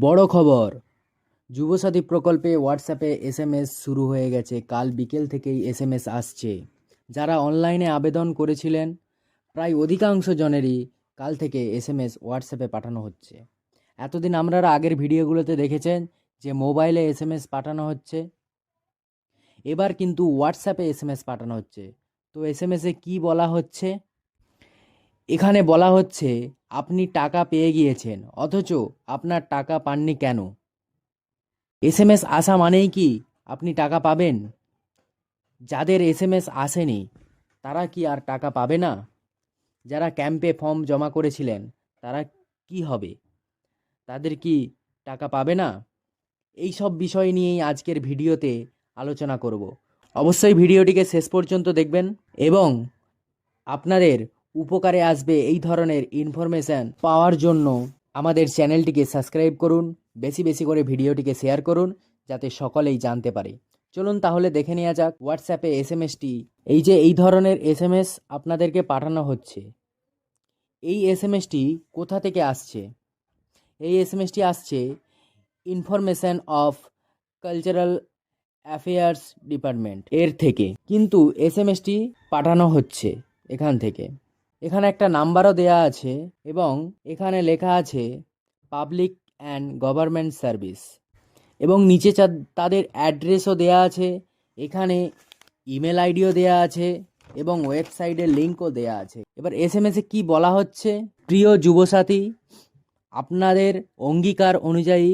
বড় খবর, যুবসাথী প্রকল্পে হোয়াটসঅ্যাপে এসএমএস শুরু হয়ে গেছে। কাল বিকেল থেকেই এসএমএস আসছে। যারা অনলাইনে আবেদন করেছিলেন প্রায় অধিকাংশ জনেরই কাল থেকে এসএমএস হোয়াটসঅ্যাপে পাঠানো হচ্ছে। এতদিন আপনারা আগের ভিডিওগুলোতে দেখেছেন যে মোবাইলে এসএমএস পাঠানো হচ্ছে, এবার কিন্তু হোয়াটসঅ্যাপে এসএমএস পাঠানো হচ্ছে। তো এসএমএসে কি বলা হচ্ছে? এখানে বলা হচ্ছে আপনি টাকা পেয়ে গিয়েছেন, অথচ আপনার টাকা পাননি কেন? এসএমএস আসা মানেই কি আপনি টাকা পাবেন? যাদের এসএমএস আসেনি তারা কি আর টাকা পাবে না? যারা ক্যাম্পে ফর্ম জমা করেছিলেন তারা কি হবে? তাদের কি টাকা পাবে না? এই সব বিষয় নিয়েই আজকের ভিডিওতে আলোচনা করব। অবশ্যই ভিডিওটিকে শেষ পর্যন্ত দেখবেন এবং আপনাদের উপকারে আসবে এই ধরনের ইনফরমেশান পাওয়ার জন্য আমাদের চ্যানেলটিকে সাবস্ক্রাইব করুন, বেশি বেশি করে ভিডিওটিকে শেয়ার করুন যাতে সকলেই জানতে পারে। চলুন তাহলে দেখে নেওয়া যাক হোয়াটসঅ্যাপে এসএমএসটি। এই যে এই ধরনের এসএমএস আপনাদেরকে পাঠানো হচ্ছে, এই এসএমএসটি কোথা থেকে আসছে? এই এসএমএসটি আসছে information of cultural affairs department এর থেকে, কিন্তু এসএমএসটি পাঠানো হচ্ছে এখান থেকে। এখানে একটা নাম্বারও দেয়া আছে এবং এখানে লেখা আছে পাবলিক অ্যান্ড গভর্নমেন্ট সার্ভিস এবং নিচে তাদের অ্যাড্রেসও দেয়া আছে। এখানে ইমেল আইডিও দেয়া আছে এবং ওয়েবসাইটের লিঙ্কও দেয়া আছে। এবার এসএমএসে কি বলা হচ্ছে? প্রিয় যুবসাথী, আপনাদের অঙ্গীকার অনুযায়ী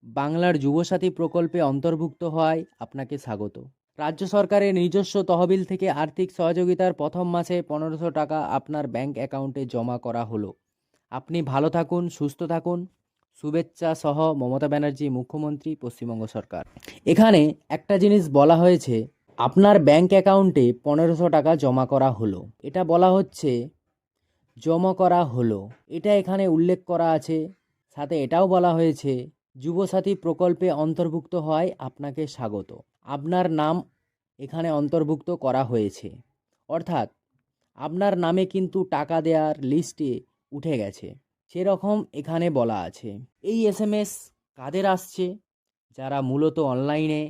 বাংলার যুবসাথী প্রকল্পে অন্তর্ভুক্ত হওয়ায় আপনাকে স্বাগত। রাজ্য সরকারের নিজস্ব তহবিল থেকে আর্থিক সহযোগিতার প্রথম মাসে 1500 টাকা আপনার ব্যাংক অ্যাকাউন্টে জমা করা হলো। আপনি ভালো থাকুন, সুস্থ থাকুন। শুভেচ্ছা সহ মমতা ব্যানার্জি, মুখ্যমন্ত্রী, পশ্চিমবঙ্গ সরকার। এখানে একটা জিনিস বলা হয়েছে, আপনার ব্যাংক অ্যাকাউন্টে 1500 টাকা জমা করা হলো। এটা বলা হচ্ছে জমা করা হলো, এটা এখানে উল্লেখ করা আছে। সাথে এটাও বলা হয়েছে যুবসাথী প্রকল্পে অন্তর্ভুক্ত হওয়ায় আপনাকে স্বাগত। আপনার নাম এখানে অন্তর্ভুক্ত করা হয়েছে, অর্থাৎ আপনার নামে কিন্তু টাকা দেওয়ার লিস্টে উঠে গেছে, সেরকম এখানে বলা আছে। এই এসএমএস কাদের আসছে? যারা মূলত অনলাইনে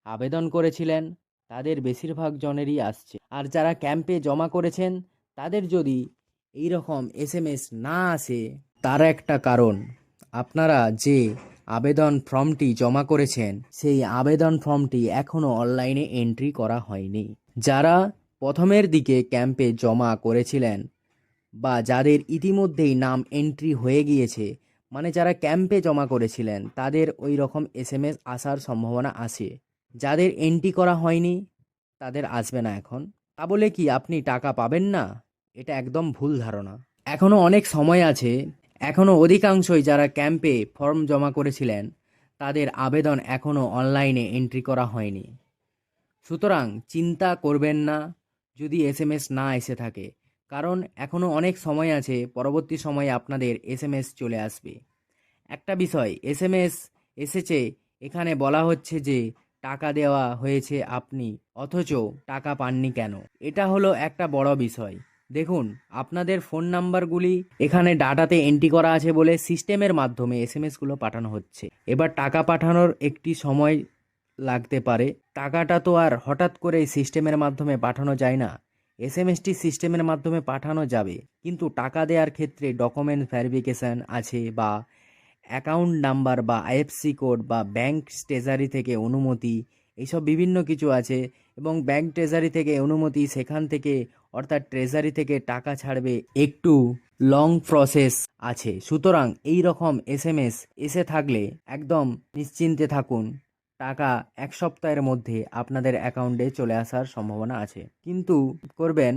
আবেদন করেছিলেন তাদের বেশিরভাগ জনেরই আসছে। আর যারা ক্যাম্পে জমা করেছেন তাদের যদি এই রকম এসএমএস না আসে, তার একটা কারণ আপনারা যে আবেদন ফর্মটি জমা করেছেন সেই আবেদন ফর্মটি এখনও অনলাইনে এন্ট্রি করা হয়নি। যারা প্রথমের দিকে ক্যাম্পে জমা করেছিলেন বা যাদের ইতিমধ্যেই নাম এন্ট্রি হয়ে গিয়েছে, মানে যারা ক্যাম্পে জমা করেছিলেন, তাদের ওই রকম এসএমএস আসার সম্ভাবনা আছে। যাদের এন্ট্রি করা হয়নি তাদের আসবে না এখন। তা বলে কি আপনি টাকা পাবেন না? এটা একদম ভুল ধারণা। এখনও অনেক সময় আছে। এখনও অধিকাংশই যারা ক্যাম্পে ফর্ম জমা করেছিলেন তাদের আবেদন এখনও অনলাইনে এন্ট্রি করা হয়নি। সুতরাং চিন্তা করবেন না যদি এসএমএস না এসে থাকে, কারণ এখনও অনেক সময় আছে। পরবর্তী সময়ে আপনাদের এসএমএস চলে আসবে। একটা বিষয়, এসএমএস এসেছে, এখানে বলা হচ্ছে যে টাকা দেওয়া হয়েছে আপনি, অথচ টাকা পাননি কেন? এটা হলো একটা বড় বিষয়। দেখুন, আপনাদের ফোন নাম্বারগুলি এখানে ডাটাতে এন্ট্রি করা আছে বলে সিস্টেমের মাধ্যমে এসএমএসগুলো পাঠানো হচ্ছে। এবার টাকা পাঠানোর একটি সময় লাগতে পারে। টাকাটা তো আর হঠাৎ করে সিস্টেমের মাধ্যমে পাঠানো যায় না। এসএমএসটি সিস্টেমের মাধ্যমে পাঠানো যাবে, কিন্তু টাকা দেওয়ার ক্ষেত্রে ডকুমেন্ট ভেরিফিকেশান আছে, বা অ্যাকাউন্ট নাম্বার বা আইএফসি কোড বা ব্যাংক ট্রেজারি থেকে অনুমতি, এইসব বিভিন্ন কিছু আছে। এবং ব্যাংক ট্রেজারি থেকে অনুমতি, সেখান থেকে অর্থাৎ ট্রেজারি থেকে টাকা ছাড়বে, একটু লং প্রসেস আছে। সুতরাং এই রকম এসএমএস এসে থাকলে একদম নিশ্চিন্তে থাকুন, টাকা 1 সপ্তাহের মধ্যে আপনাদের অ্যাকাউন্টে চলে আসার সম্ভাবনা আছে। কিন্তু করবেন,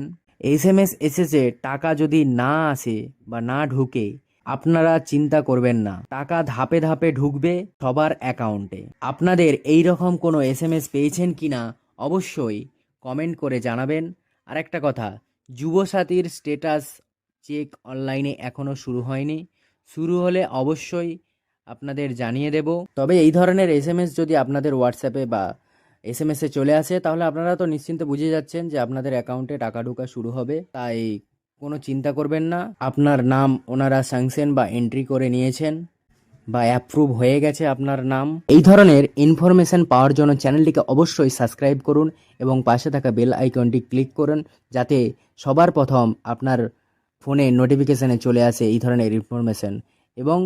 এসএমএস এসেছে, টাকা যদি না আসে বা না ঢুকে, আপনারা চিন্তা করবেন না, টাকা ধাপে ধাপে ঢুকবে সবার অ্যাকাউন্টে। আপনাদের এই রকম কোনো এসএমএস পেয়েছেন কিনা অবশ্যই কমেন্ট করে জানাবেন। আর একটা কথা, যুবসাথীর স্ট্যাটাস চেক অনলাইনে এখনও শুরু হয়নি। শুরু হলে অবশ্যই আপনাদের জানিয়ে দেব। তবে এই ধরনের এসএমএস যদি আপনাদের হোয়াটসঅ্যাপে বা এসএমএসে চলে আসে, তাহলে আপনারা তো নিশ্চিন্তে বুঝে যাচ্ছেন যে আপনাদের অ্যাকাউন্টে টাকা ঢোকা শুরু হবে। তাই কোনো চিন্তা করবেন না, আপনার নাম ওনারা স্যাংশন বা এন্ট্রি করে নিয়েছেন। বা অ্যাপ্রুভ হয়ে গেছে আপনার নাম। এই ধরনের ইনফরমেশন পাওয়ার জন্য চ্যানেলটিকে অবশ্যই সাবস্ক্রাইব করুন এবং পাশে থাকা বেল আইকনটি ক্লিক করুন, যাতে সবার প্রথম আপনার ফোনে নোটিফিকেশানে চলে আসে এই ধরনের ইনফরমেশন। এবং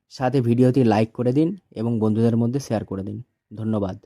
সাথে ভিডিওটি লাইক করে দিন এবং বন্ধুদের মধ্যে শেয়ার করে দিন। ধন্যবাদ।